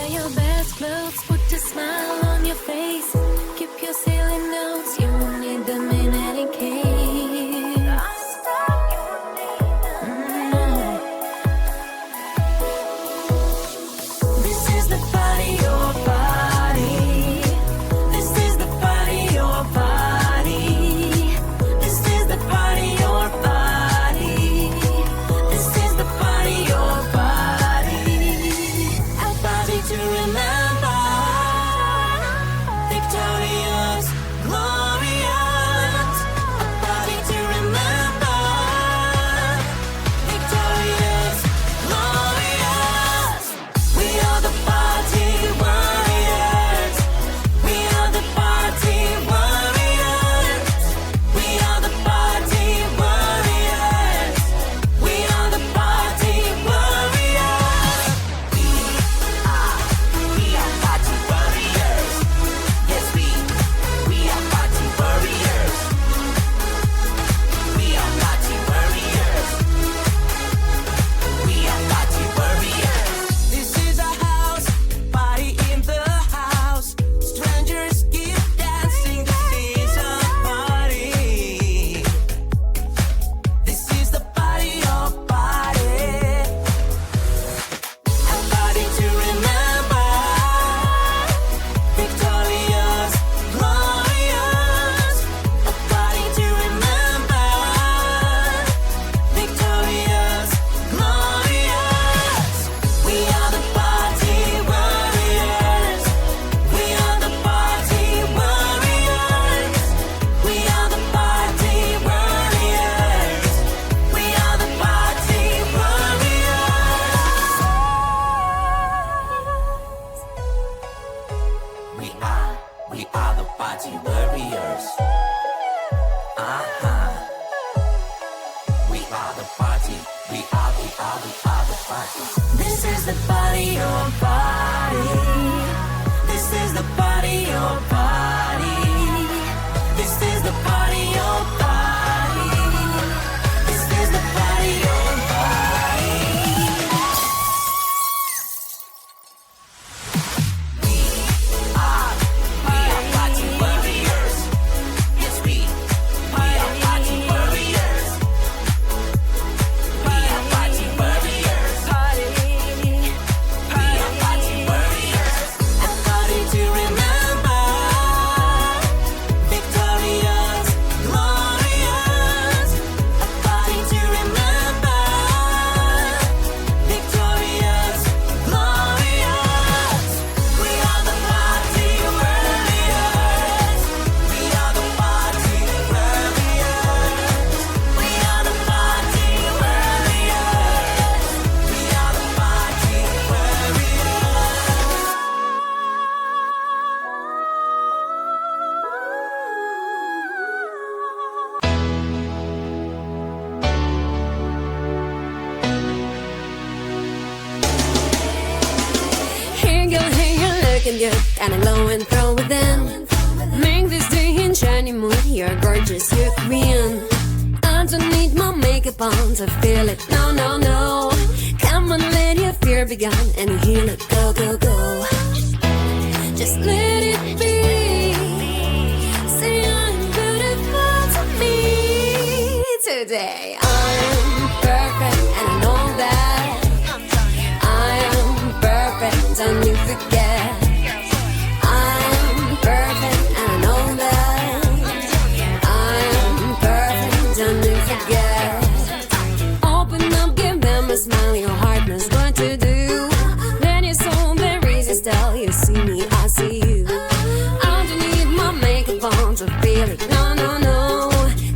Wear your best clothes, put a smile on your face. Keep your silly notes, you won't need them in any case. This is the party, your party. This is the party, your party. This is the party, your party. This is the party, your party. A party to remember. Victorious, glorious. A party to remember. Victorious, glorious. We are the party warriors. We are the party warriors. We are the party warriors. We are the party warriors. We are party warriors. Yes, we are party warriors. We are party warriors. We are party warriors. This is our house, party in the house. Strangers keep dancing, this is a party. This is the party of party. A party to remember. Victorious, glorious. A party to remember. Victorious, glorious. We are the party warriors. We are the party warriors. We are the party warriors. We are the party warriors. We are the party warriors. We are the party. We are the party. This is the party, your party. This is the party, your party. This is the party, your party. This is the party, your party. We are party warriors. Yes, we are party warriors. We are party warriors. We are party warriors. A party to remember. Victorious, glorious. A party to remember. Victorious, glorious. We are the party warriors. We are the party warriors. We are the party warriors. We are the party Hey girl, looking good, kinda low and throw it in. Make this day in shiny mood, you're gorgeous, you're queen. I don't need my makeup on to feel it, no, no, no. Come on, let your fear be gone and heal it, go, go, go. Just let it be. Say I'm beautiful to me today. I'm perfect and I know that. I am perfect, don't you forget. I'm perfect and I know that. I am perfect, don't you forget. Open up, give them a smile, your heart knows what to do. Then your soul there resist, tell you see me, I see you. I don't need my makeup on to feel it, no, no, no.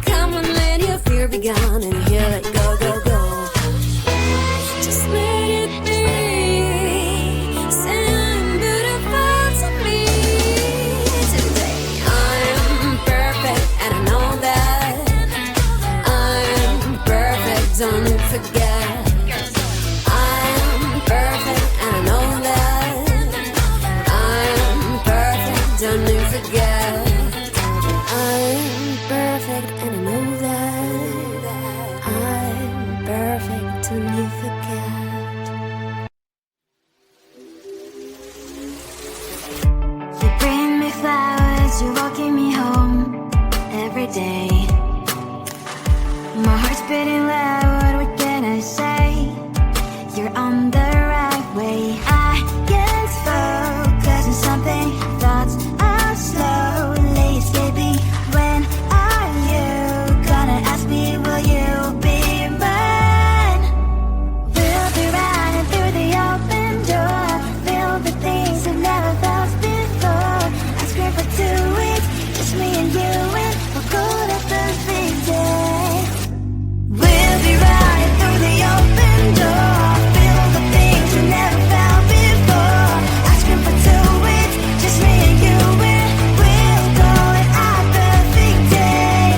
Come on, let your fear be gone and heal it, go, go, go. Just let it be. Say I'm beautiful to me today. I'm perfect and I know that. I'm perfect, don't you forget. I'm perfect. you're on the right way. I can't focus on something, thoughts are slowly escaping. When are you gonna ask me, will you be mine? We'll be running through the open door, filled with things I've never felt before. I scream for 2 weeks, just me and you, and we'll go to perfect day. We'll be running through the open door, filled with things we never felt before. I scream for 2 weeks, just me and you, and we'll go at our perfect day.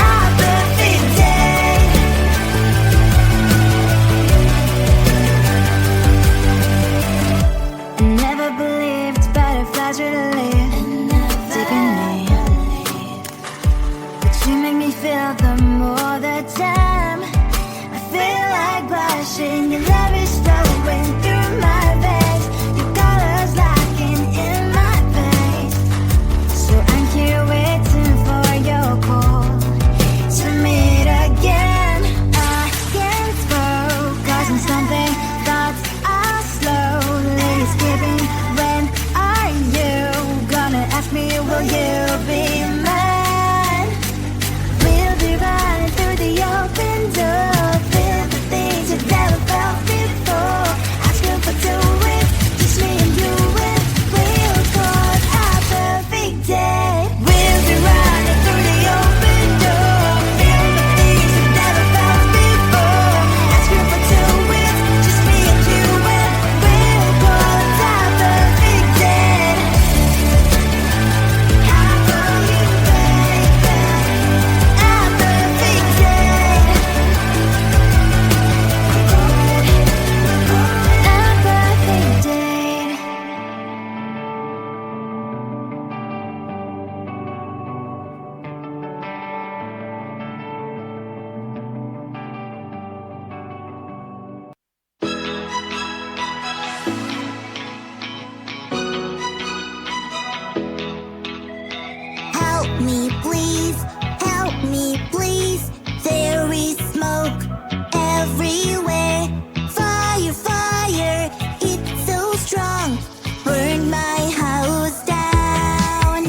Our perfect day. I never believed butterflies were to live deep in me, but you make me feel them all the time. I feel like blushing, your love is flowing through my veins, your colors locking in my face. So I'm here waiting for your call to meet again. I can't focus on something, thoughts are slowly escaping. When are you gonna ask me, will you be mine? We'll be running through the open door, filled with things you've never felt before. Asking for 2 weeks, just me and you, and we'll call it our perfect day. We'll be running through the open door, filled with things you've never felt before. Asking for 2 weeks, just me and you, and we'll call it our perfect day. How will you, baby? Our perfect day. Our perfect day. Help me, please. Help me, please. There is smoke everywhere. Fire, fire, it's so strong. Burn my house down.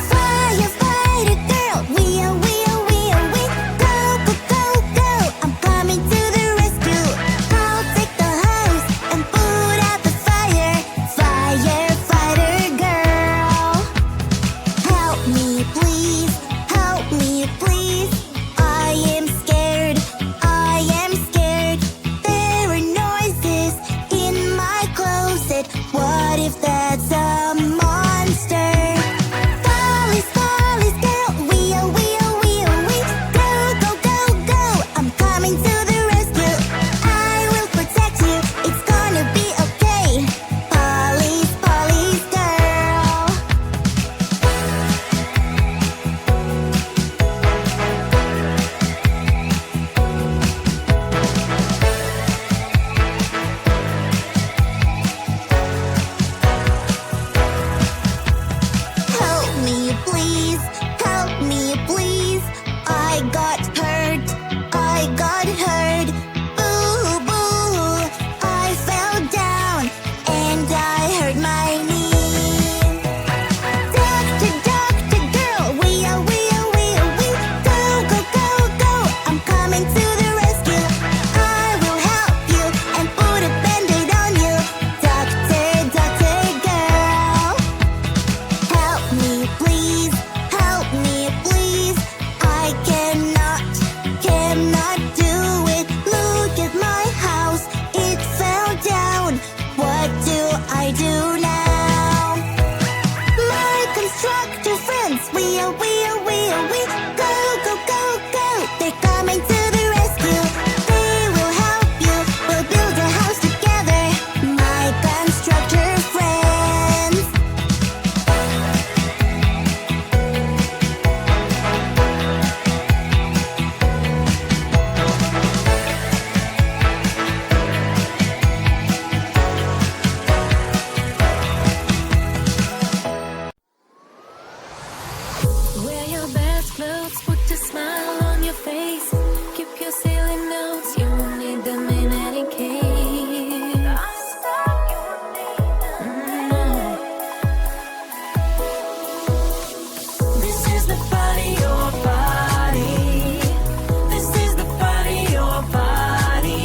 Firefighter girl, we go, go, go, go. I'm coming to the rescue. I'll take the hose and put out the fire. Firefighter girl. Help me, please. Help me, please. I am scared. I am scared. There are noises in my closet. What if that's a monster? Follies, follies, girl. We go, go, go, go. I'm coming to the rescue. I will protect you. It's gonna be okay. Follies, follies, girl. Help me, please. Help me, please. I got hurt. I got hurt. Boo, boo. I fell down and I hurt my knee. Doctor, doctor, girl. We go, go, go, go. I'm coming to the rescue. I will help you and put a band-aid on you. Doctor, doctor, girl. Help me, please. Help me, please. I cannot do it. Look at my house. It fell down. What do I do now? My constructor friends, we go, go, go, go. They're coming to the rescue. They will help you. We'll build a house together. My constructor friends. Wear your best clothes, put a smile on your face. Keep your silly notes, you won't need them in any case. This is the body, your body. This is the body, your body.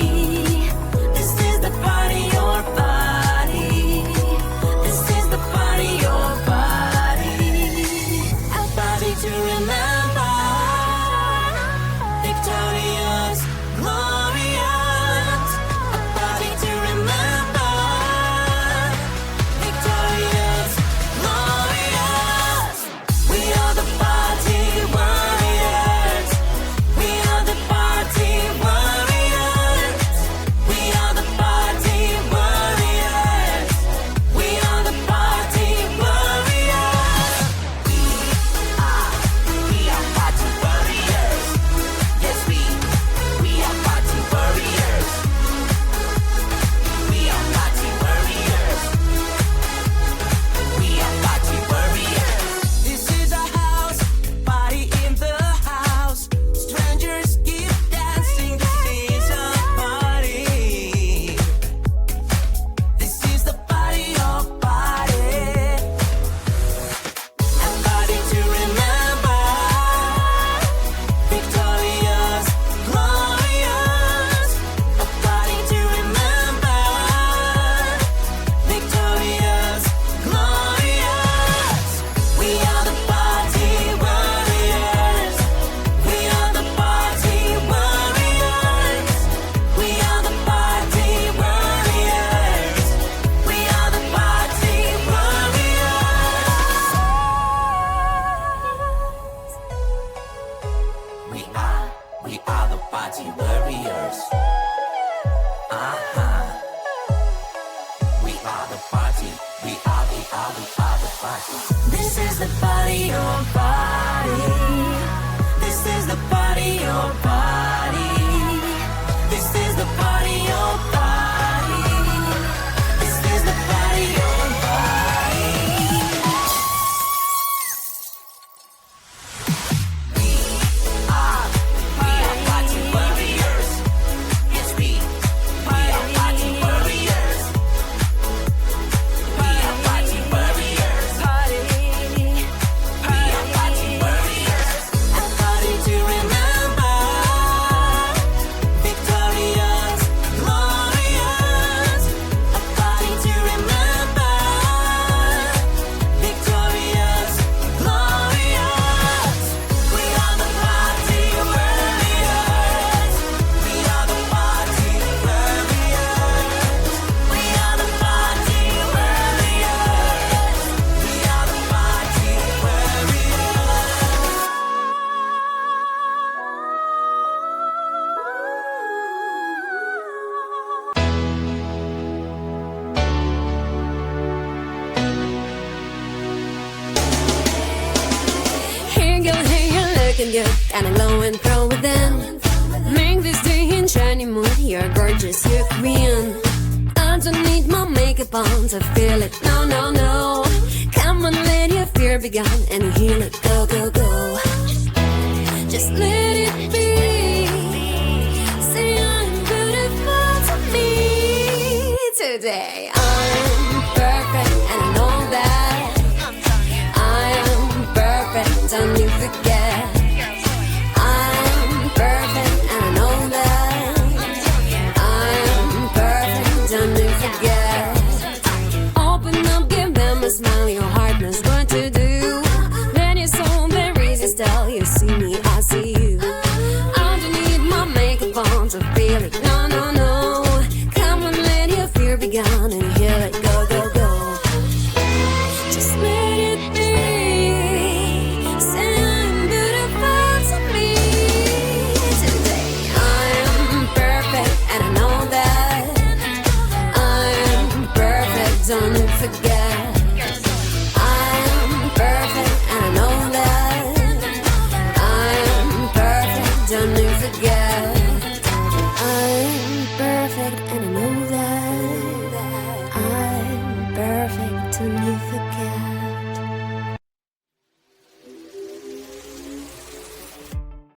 This is the body, your body. This is the body, your body. A body to remember. Victorious, glorious. A body to remember. Victorious, glorious. We are the party warriors. We are the party warriors. We are the party warriors. We are the party warriors. We are party warriors. Yes, we are party warriors. We are party warriors. We are party warriors. This is a house, party in the house. Strangers keep dancing, this is a party. This is the party of party. A party to remember. Victorious, glorious. A party to remember. Victorious, glorious. We are the party warriors. We are the party warriors. We are the party warriors. We are the party warriors. We are the party warriors. We are the party. We are the party. This is the body, your body. This is the body, your body. This is the body, your body. This is the body, your body. We are party warriors. Yes, we are party warriors. We are party warriors. We are party warriors. A party to remember. Victorious, glorious. A party to remember. Victorious, glorious. We are the party warriors. We are the party warriors. We are the party warriors. We are the party Here you're looking good, kinda glowing from within. Make this day in shiny mood, you're gorgeous, you're queen. Underneath my makeup on to feel it, no, no, no. Come on, let your fear be gone and heal it, go, go, go. Just let it be. Say I'm beautiful to me. Today I'm perfect and I know that. I am perfect, don't you forget. I'm perfect and I know that. I am perfect, don't you forget. Open up, give them a smile, your heart knows what to do. Let your soul there resist, tell you see me, I see you. Underneath my makeup on to feel it,